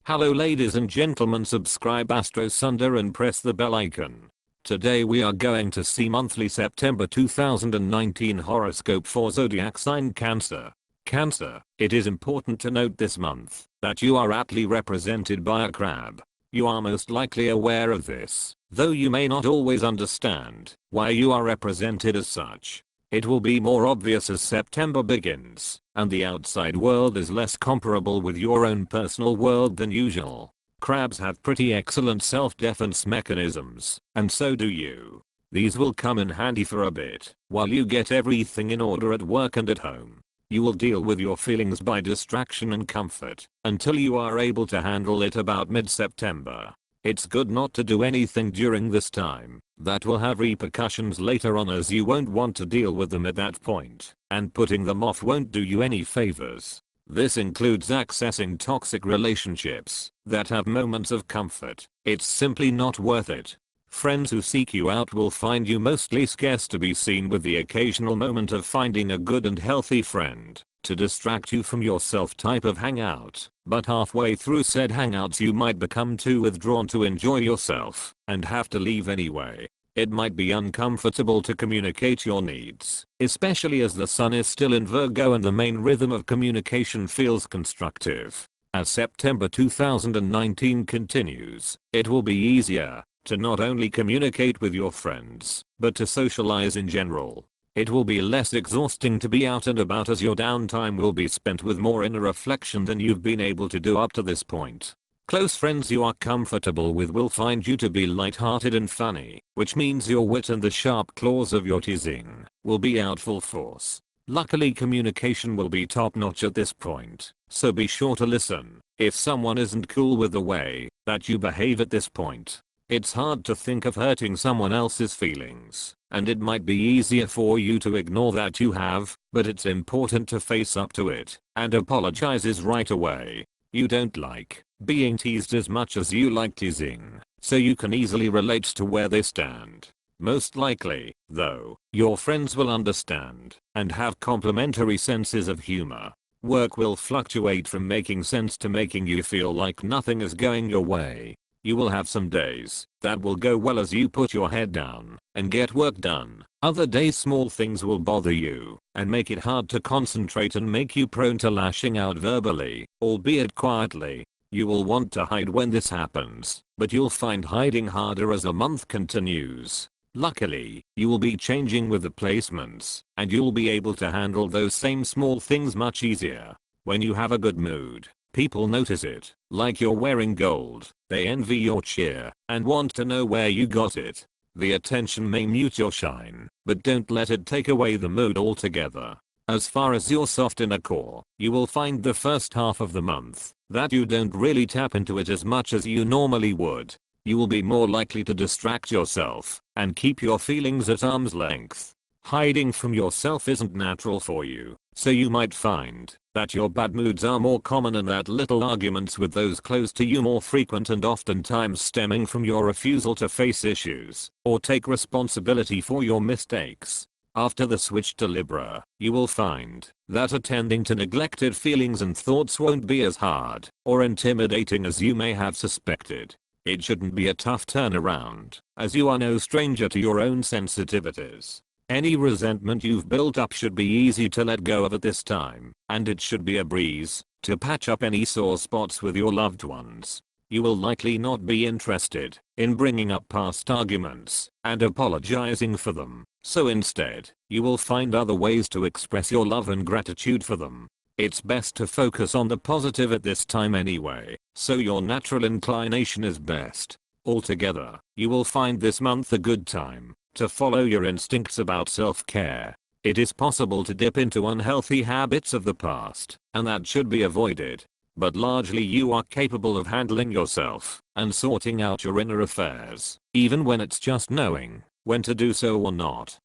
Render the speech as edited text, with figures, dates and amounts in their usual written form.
Hello ladies and gentlemen, subscribe Astro Sunder and press the bell icon. Today we are going to see monthly September 2019 horoscope for zodiac sign Cancer. Cancer, it is important to note this month that you are aptly represented by a crab. You are most likely aware of this, though you may not always understand why you are represented as such. It will be more obvious as September begins, and the outside world is less comparable with your own personal world than usual. Crabs have pretty excellent self-defense mechanisms, and so do you. These will come in handy for a bit, while you get everything in order at work and at home. You will deal with your feelings by distraction and comfort, until you are able to handle it about mid-September. It's good not to do anything during this time that will have repercussions later on, as you won't want to deal with them at that point, and putting them off won't do you any favors. This includes accessing toxic relationships that have moments of comfort. It's simply not worth it. Friends who seek you out will find you mostly scarce, to be seen with the occasional moment of finding a good and healthy friend to distract you from yourself type of hangout, but halfway through said hangouts you might become too withdrawn to enjoy yourself and have to leave anyway. It might be uncomfortable to communicate your needs, especially as the sun is still in Virgo and the main rhythm of communication feels constructive. As September 2019 continues, it will be easier to not only communicate with your friends, but to socialize in general. It will be less exhausting to be out and about, as your downtime will be spent with more inner reflection than you've been able to do up to this point. Close friends you are comfortable with will find you to be light-hearted and funny, which means your wit and the sharp claws of your teasing will be out full force. Luckily, communication will be top-notch at this point, so be sure to listen if someone isn't cool with the way that you behave at this point. It's hard to think of hurting someone else's feelings, and it might be easier for you to ignore that you have, but it's important to face up to it and apologizes right away. You don't like being teased as much as you like teasing, so you can easily relate to where they stand. Most likely, though, your friends will understand and have complementary senses of humor. Work will fluctuate from making sense to making you feel like nothing is going your way. You will have some days that will go well as you put your head down and get work done. Other days small things will bother you and make it hard to concentrate and make you prone to lashing out verbally, albeit quietly. You will want to hide when this happens, but you'll find hiding harder as the month continues. Luckily, you will be changing with the placements, and you'll be able to handle those same small things much easier. When you have a good mood, people notice it, like you're wearing gold. They envy your cheer and want to know where you got it. The attention may mute your shine, but don't let it take away the mood altogether. As far as your soft inner core, you will find the first half of the month that you don't really tap into it as much as you normally would. You will be more likely to distract yourself and keep your feelings at arm's length. Hiding from yourself isn't natural for you, so you might find that your bad moods are more common and that little arguments with those close to you more frequent, and oftentimes stemming from your refusal to face issues or take responsibility for your mistakes. After the switch to Libra, you will find that attending to neglected feelings and thoughts won't be as hard or intimidating as you may have suspected. It shouldn't be a tough turnaround, as you are no stranger to your own sensitivities. Any resentment you've built up should be easy to let go of at this time, and it should be a breeze to patch up any sore spots with your loved ones. You will likely not be interested in bringing up past arguments and apologizing for them, so instead, you will find other ways to express your love and gratitude for them. It's best to focus on the positive at this time anyway, so your natural inclination is best. Altogether, you will find this month a good time to follow your instincts about self-care. It is possible to dip into unhealthy habits of the past, and that should be avoided. But largely you are capable of handling yourself and sorting out your inner affairs, even when it's just knowing when to do so or not.